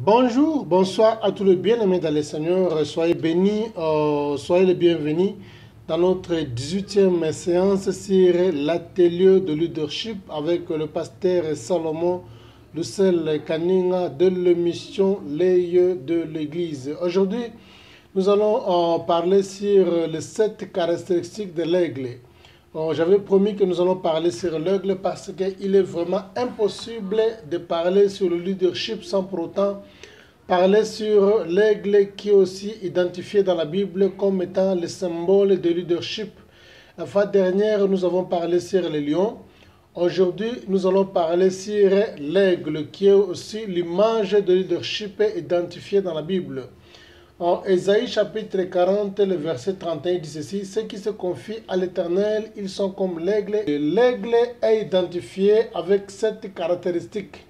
Bonjour, bonsoir à tous les bien-aimés dans le Seigneur. Soyez bénis, soyez les bienvenus dans notre 18e séance sur l'atelier de leadership avec le pasteur Salomon Lucel Kaninga de l'émission Les yeux de l'Église. Aujourd'hui, nous allons parler sur les 7 caractéristiques de l'aigle. J'avais promis que nous allons parler sur l'aigle parce qu'il est vraiment impossible de parler sur le leadership sans pour autant parler sur l'aigle qui est aussi identifié dans la Bible comme étant le symbole de leadership. La fois dernière, nous avons parlé sur le lion. Aujourd'hui, nous allons parler sur l'aigle qui est aussi l'image de leadership identifiée dans la Bible. En Ésaïe chapitre 40, le verset 31 dit ceci: ceux qui se confient à l'Éternel, ils sont comme l'aigle. L'aigle est identifié avec cette caractéristique.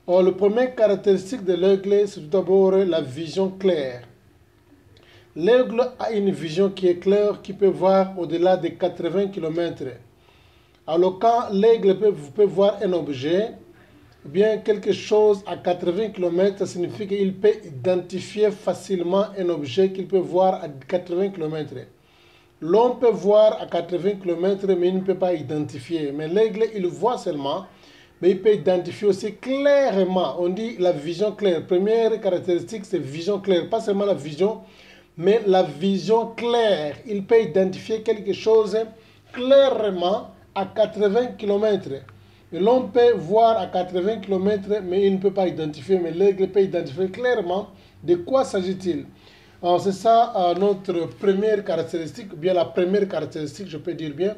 Le premier caractéristique de l'aigle, c'est tout d'abord la vision claire. L'aigle a une vision qui est claire, qui peut voir au-delà de 80 km. Alors quand l'aigle peut voir un objet, bien quelque chose à 80 km, ça signifie qu'il peut identifier facilement un objet qu'il peut voir à 80 km. L'homme peut voir à 80 km, mais il ne peut pas identifier. Mais l'aigle, il voit seulement, mais il peut identifier aussi clairement. On dit la vision claire. Première caractéristique, c'est vision claire. Pas seulement la vision, mais la vision claire. Il peut identifier quelque chose clairement à 80 km. L'homme peut voir à 80 km, mais il ne peut pas identifier. Mais l'aigle peut identifier clairement de quoi s'agit-il. Alors c'est ça notre première caractéristique, ou bien la première caractéristique, je peux dire bien,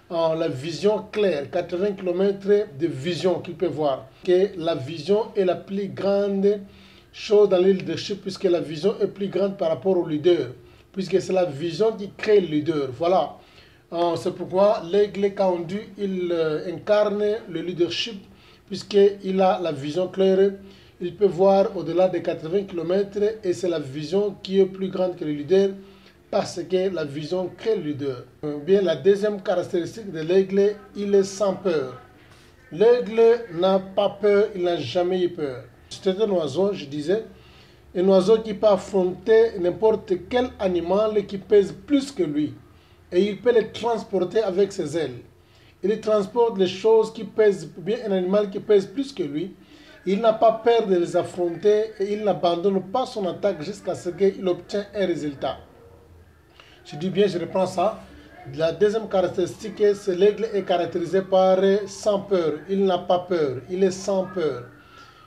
la vision claire, 80 km de vision qu'il peut voir. Que la vision est la plus grande chose dans le leadership, puisque la vision est plus grande par rapport au leader, puisque c'est la vision qui crée le leader. Voilà. C'est pourquoi l'aigle, quand on dit, il incarne le leadership, puisqu'il a la vision claire, il peut voir au-delà de 80 km, et c'est la vision qui est plus grande que le leader, parce que la vision crée le leader. Bien, la deuxième caractéristique de l'aigle, il est sans peur. L'aigle n'a pas peur, il n'a jamais eu peur. C'est un oiseau, je disais, un oiseau qui peut affronter n'importe quel animal qui pèse plus que lui. Et il peut les transporter avec ses ailes. Il transporte les choses qui pèsent, bien un animal qui pèse plus que lui. Il n'a pas peur de les affronter et il n'abandonne pas son attaque jusqu'à ce qu'il obtienne un résultat. Je dis bien, je reprends ça. La deuxième caractéristique, c'est l'aigle est caractérisé par sans peur. Il n'a pas peur, il est sans peur.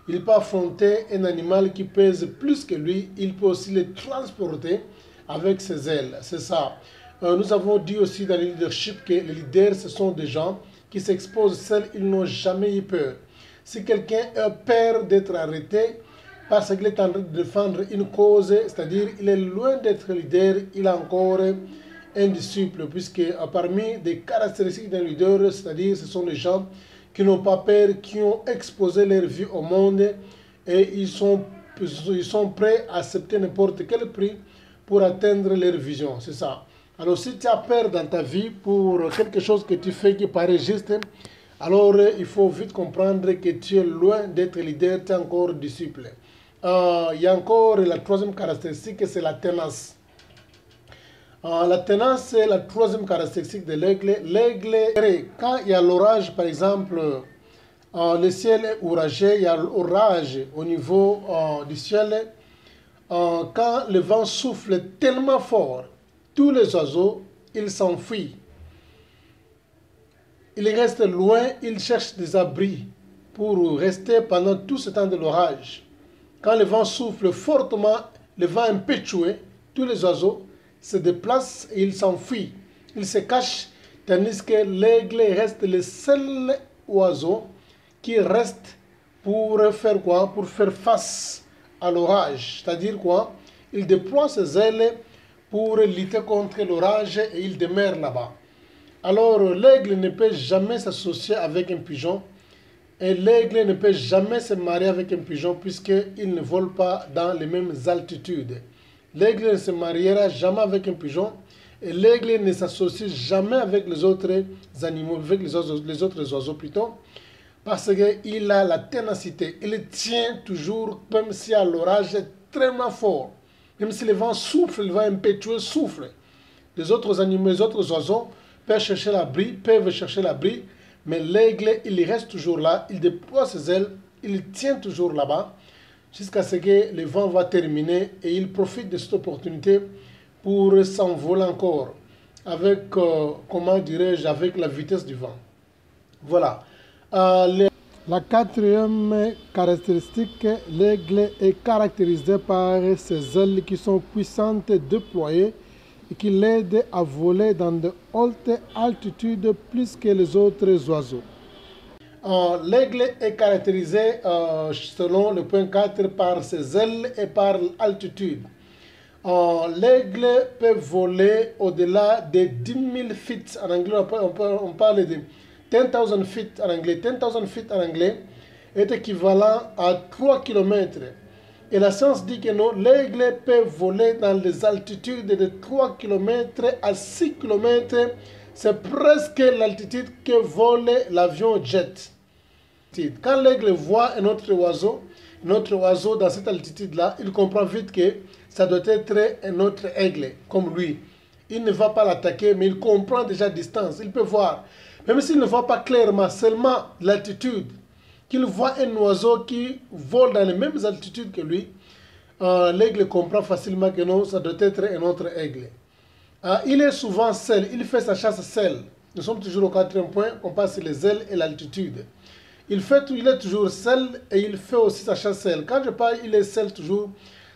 Il peut affronter un animal qui pèse plus que lui. Il peut aussi le transporter avec ses ailes. C'est ça. Nous avons dit aussi dans le leadership que les leaders, ce sont des gens qui s'exposent seuls, ils n'ont jamais eu peur. Si quelqu'un a peur d'être arrêté parce qu'il est en train de défendre une cause, c'est-à-dire il est loin d'être leader, il a encore un disciple, puisque parmi des caractéristiques d'un leader, c'est-à-dire ce sont des gens qui n'ont pas peur, qui ont exposé leur vie au monde et ils sont prêts à accepter n'importe quel prix pour atteindre leur vision, c'est ça. Alors si tu as peur dans ta vie pour quelque chose que tu fais qui paraît juste, alors il faut vite comprendre que tu es loin d'être leader, tu es encore disciple. Il y a encore la troisième caractéristique, c'est la tenace. La tenace, c'est la troisième caractéristique de l'aigle. L'aigle, quand il y a l'orage, par exemple, le ciel est oragé, il y a l'orage au niveau du ciel. Quand le vent souffle tellement fort, tous les oiseaux, ils s'enfuient. Ils restent loin, ils cherchent des abris pour rester pendant tout ce temps de l'orage. Quand le vent souffle fortement, le vent impétueux, tous les oiseaux se déplacent et ils s'enfuient. Ils se cachent, tandis que l'aigle reste le seul oiseau qui reste pour faire quoi? Pour faire face à l'orage. C'est-à-dire quoi? Il déploie ses ailes pour lutter contre l'orage et il demeure là-bas. Alors l'aigle ne peut jamais s'associer avec un pigeon et l'aigle ne peut jamais se marier avec un pigeon puisqu'il ne vole pas dans les mêmes altitudes. L'aigle ne se mariera jamais avec un pigeon et l'aigle ne s'associe jamais avec les autres animaux, avec les autres oiseaux plutôt, parce qu'il a la ténacité. Il tient toujours, même si l'orage est extrêmement fort. Même si le vent souffle, le vent impétueux souffle. Les autres animaux, les autres oiseaux peuvent chercher l'abri, mais l'aigle, il reste toujours là, il déploie ses ailes, il tient toujours là-bas, jusqu'à ce que le vent va terminer et il profite de cette opportunité pour s'envoler encore avec, comment dirais-je, avec la vitesse du vent. Voilà. La quatrième caractéristique, l'aigle est caractérisé par ses ailes qui sont puissantes et déployées et qui l'aident à voler dans de hautes altitudes plus que les autres oiseaux. L'aigle est caractérisé selon le point 4 par ses ailes et par l'altitude. L'aigle peut voler au-delà de 10 000 feet. En anglais, on parle de 10,000 feet en anglais. 10,000 feet en anglais est équivalent à 3 km. Et la science dit que non, l'aigle peut voler dans les altitudes de 3 km à 6 km. C'est presque l'altitude que vole l'avion jet. Quand l'aigle voit un autre oiseau dans cette altitude-là, il comprend vite que ça doit être un autre aigle, comme lui. Il ne va pas l'attaquer, mais il comprend déjà à distance. Il peut voir. Même s'il ne voit pas clairement, seulement l'altitude, qu'il voit un oiseau qui vole dans les mêmes altitudes que lui, l'aigle comprend facilement que non, ça doit être un autre aigle. Il est souvent seul, il fait sa chasse seul. Nous sommes toujours au quatrième point, on passe les ailes et l'altitude. Il est toujours seul et il fait aussi sa chasse seul. Quand je parle, il est seul toujours,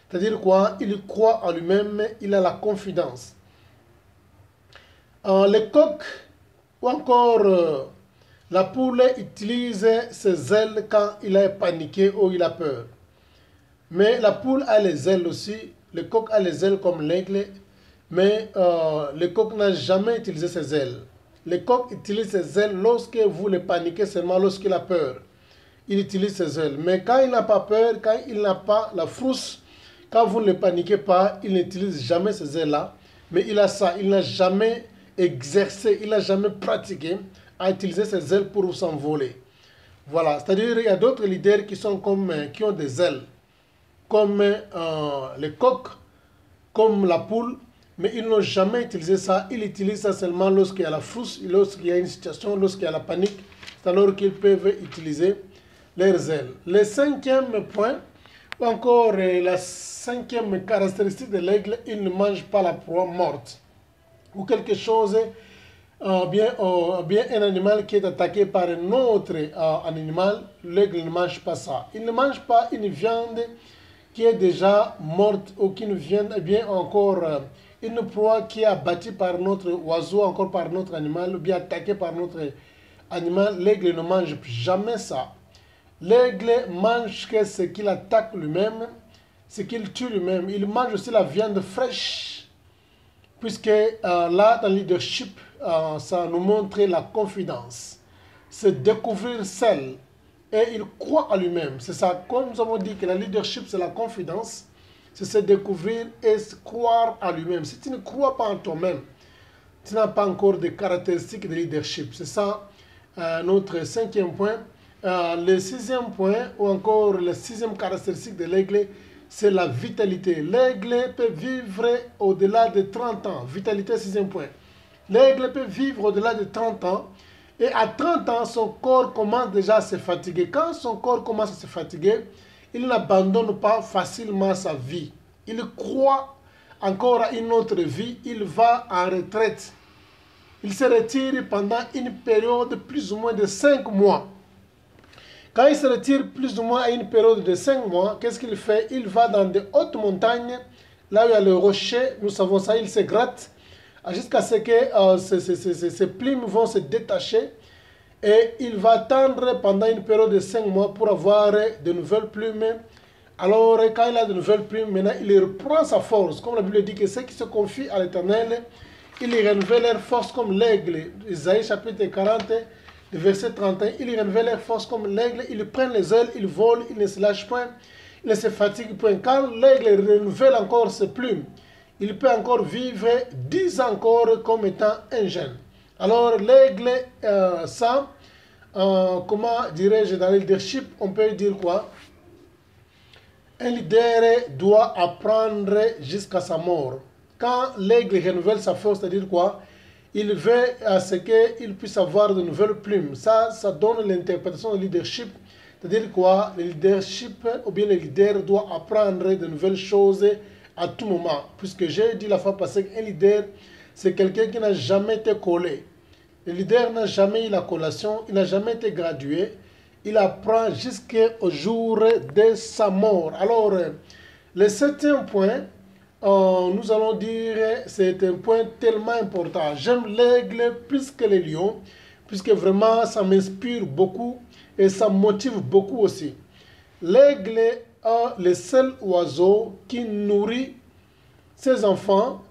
c'est-à-dire quoi? Il croit en lui-même, il a la confidence. Les coqs ou encore la poule utilise ses ailes quand il est paniqué ou il a peur. Mais la poule a les ailes aussi, le coq a les ailes comme l'aigle, mais le coq n'a jamais utilisé ses ailes. Le coq utilise ses ailes lorsque vous le paniquez, seulement lorsqu'il a peur. Il utilise ses ailes. Mais quand il n'a pas peur, quand il n'a pas la frousse, quand vous ne le paniquez pas, il n'utilise jamais ses ailes-là. Mais il a ça, il n'a jamais exercé, il n'a jamais pratiqué à utiliser ses ailes pour s'envoler. Voilà, c'est-à-dire il y a d'autres leaders qui ont des ailes, comme les coqs, comme la poule, mais ils n'ont jamais utilisé ça. Ils utilisent ça seulement lorsqu'il y a la frousse, lorsqu'il y a une situation, lorsqu'il y a la panique. C'est alors qu'ils peuvent utiliser leurs ailes. Le cinquième point, ou encore la cinquième caractéristique de l'aigle, il ne mange pas la proie morte. Ou quelque chose, bien un animal qui est attaqué par un autre animal, l'aigle ne mange pas ça. Il ne mange pas une viande qui est déjà morte ou qui ne vient bien encore une proie qui est abattue par notre oiseau, encore par notre animal, ou bien attaquée par notre animal. L'aigle ne mange jamais ça. L'aigle mange que ce qu'il attaque lui-même, ce qu'il tue lui-même. Il mange aussi la viande fraîche, puisque là, dans le leadership, ça nous montre la confidence. C'est découvrir seul. Et il croit en lui-même. C'est ça, comme nous avons dit que la leadership, c'est la confidence. C'est se découvrir et se croire en lui-même. Si tu ne crois pas en toi-même, tu n'as pas encore de caractéristiques de leadership. C'est ça notre cinquième point. Le sixième point, ou encore la sixième caractéristique de l'aigle, c'est la vitalité. L'aigle peut vivre au-delà de 30 ans. Vitalité, sixième point. L'aigle peut vivre au-delà de 30 ans. Et à 30 ans, son corps commence déjà à se fatiguer. Quand son corps commence à se fatiguer, il n'abandonne pas facilement sa vie. Il croit encore à une autre vie. Il va en retraite. Il se retire pendant une période plus ou moins de 5 mois. Quand il se retire plus ou moins à une période de 5 mois, qu'est-ce qu'il fait? Il va dans de hautes montagnes, là où il y a le rocher, nous savons ça, il se gratte, jusqu'à ce que ces plumes vont se détacher et il va attendre pendant une période de 5 mois pour avoir de nouvelles plumes. Alors quand il a de nouvelles plumes, maintenant il reprend sa force. Comme la Bible dit que ceux qui se confient à l'Éternel, ils renouvellent leur force comme l'aigle. Isaïe chapitre 40, verset 31, ils renouvellent leur force comme l'aigle, ils prennent les ailes, ils volent, ils ne se lâchent point, ils ne se fatiguent point. Quand l'aigle renouvelle encore ses plumes, il peut encore vivre 10 ans encore comme étant un jeune. Alors l'aigle, ça, comment dirais-je, dans le leadership, on peut dire quoi? Un leader doit apprendre jusqu'à sa mort. Quand l'aigle renouvelle sa force, c'est-à-dire quoi? Il veut à ce qu'il puisse avoir de nouvelles plumes. Ça donne l'interprétation de leadership. C'est-à-dire quoi? Le leadership, ou bien le leader doit apprendre de nouvelles choses à tout moment. Puisque j'ai dit la fois passée qu'un leader, c'est quelqu'un qui n'a jamais été collé. Le leader n'a jamais eu la collation, il n'a jamais été gradué. Il apprend jusqu'au jour de sa mort. Alors, le septième point, nous allons dire, c'est un point tellement important. J'aime l'aigle plus que les lions, puisque vraiment, ça m'inspire beaucoup et ça me motive beaucoup aussi. L'aigle est le seul oiseau qui nourrit ses enfants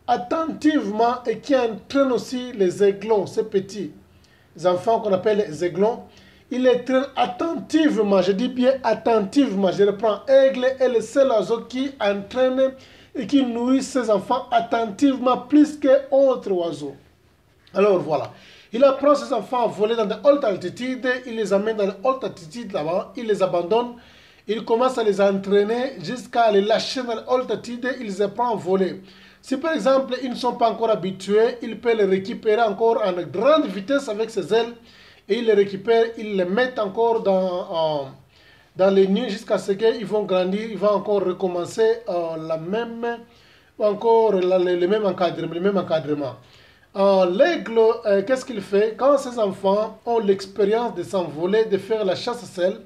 attentivement et qui entraîne aussi les aiglons, ces petits enfants qu'on appelle les aiglons. Il les traîne attentivement, je dis bien attentivement, je reprends. Aigle est le seul oiseau qui entraîne et qui nourrit ses enfants attentivement plus qu'autre oiseau. Alors voilà, il apprend ses enfants à voler dans de hautes altitudes, il les amène dans de hautes altitudes là-bas, il les abandonne, il commence à les entraîner jusqu'à les lâcher dans de hautes altitudes, il les apprend à voler. Si par exemple ils ne sont pas encore habitués, il peut les récupérer encore en grande vitesse avec ses ailes et il les récupère, il les met encore dans les nids jusqu'à ce qu'ils vont grandir, ils vont encore recommencer le même encadrement. L'aigle, qu'est-ce qu'il fait? Quand ses enfants ont l'expérience de s'envoler, de faire la chasse à sel,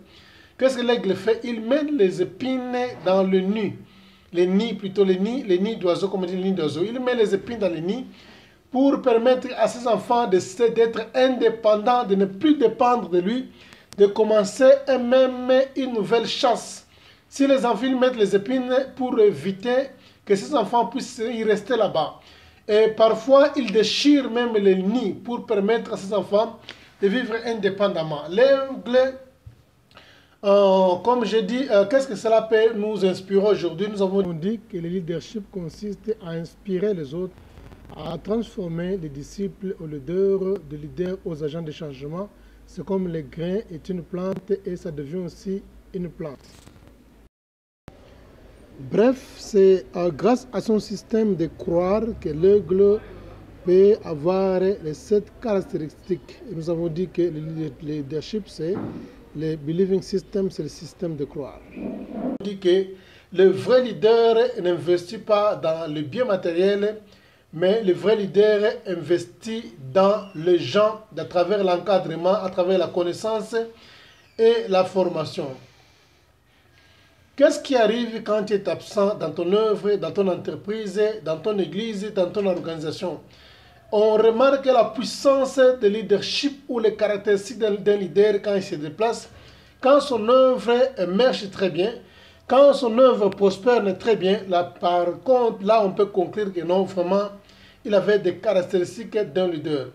qu'est-ce que l'aigle fait? Il met les épines dans le nid. Les nids d'oiseaux, comme on dit, les nids d'oiseaux. Il met les épines dans les nids pour permettre à ses enfants d'être indépendants, de ne plus dépendre de lui, de commencer même une nouvelle chasse. Si les enfants mettent les épines pour éviter que ces enfants puissent y rester là-bas. Et parfois, ils déchirent même les nids pour permettre à ces enfants de vivre indépendamment. L'aigle, comme je dis, qu'est-ce que cela peut nous inspirer aujourd'hui? Nous avons dit que le leadership consiste à inspirer les autres, à transformer les disciples aux leaders, de leaders aux agents de changement. C'est comme le grain est une plante et ça devient aussi une plante. Bref, c'est grâce à son système de croire que l'aigle peut avoir les 7 caractéristiques. Et nous avons dit que le leadership, c'est le believing system, c'est le système de croire. On dit que le vrai leader n'investit pas dans le bien matériel, mais le vrai leader investit dans les gens à travers l'encadrement, à travers la connaissance et la formation. Qu'est-ce qui arrive quand tu es absent dans ton œuvre, dans ton entreprise, dans ton église, dans ton organisation? On remarque la puissance de leadership ou les caractéristiques d'un leader quand il se déplace, quand son œuvre émerge très bien, quand son œuvre prospère très bien. Là, par contre, là, on peut conclure que non, vraiment, il avait des caractéristiques d'un leader.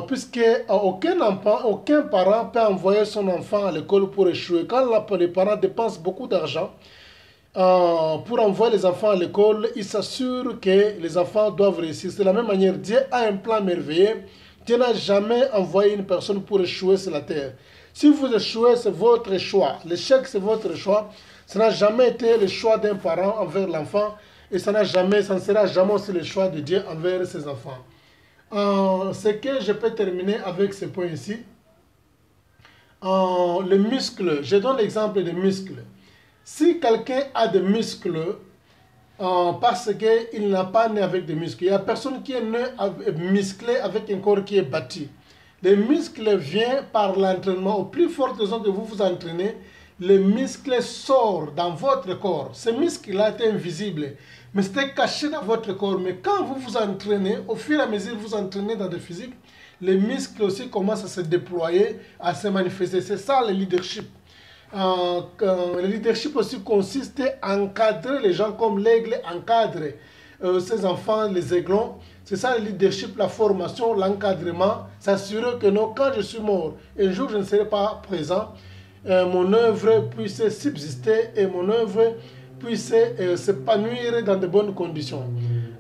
Puisque aucun parent peut envoyer son enfant à l'école pour échouer. Quand les parents dépensent beaucoup d'argent pour envoyer les enfants à l'école, ils s'assurent que les enfants doivent réussir. C'est de la même manière, Dieu a un plan merveilleux. Dieu n'a jamais envoyé une personne pour échouer sur la terre. Si vous échouez, c'est votre choix. L'échec, c'est votre choix. Ça n'a jamais été le choix d'un parent envers l'enfant et ça ne sera jamais aussi le choix de Dieu envers ses enfants. Ce que je peux terminer avec ce point ici. Le muscle, je donne l'exemple des muscles. Si quelqu'un a des muscles, parce qu'il n'a pas né avec des muscles, il n'y a personne qui est né musclé avec un corps qui est bâti. Les muscles viennent par l'entraînement. Au plus fort raison que vous vous entraînez, les muscles sortent dans votre corps. Ces muscles-là étaient invisibles, mais c'était caché dans votre corps. Mais quand vous vous entraînez, au fur et à mesure que vous entraînez dans le physique, les muscles aussi commencent à se déployer, à se manifester. C'est ça le leadership. Le leadership aussi consiste à encadrer les gens comme l'aigle encadre ses enfants, les aiglons. C'est ça le leadership, la formation, l'encadrement. S'assurer que non, quand je suis mort, un jour je ne serai pas présent, mon œuvre puisse subsister et mon œuvre puisse s'épanouir dans de bonnes conditions.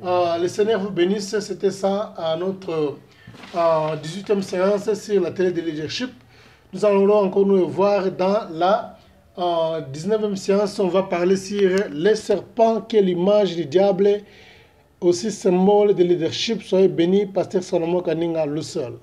Le Seigneur vous bénisse. C'était ça notre 18e séance sur la télé de leadership. Nous allons encore nous voir dans la 19e séance. On va parler sur les serpents, qui est l'image du diable, aussi symbole de leadership. Soyez bénis, Pasteur Salomon Kaninga Lusol.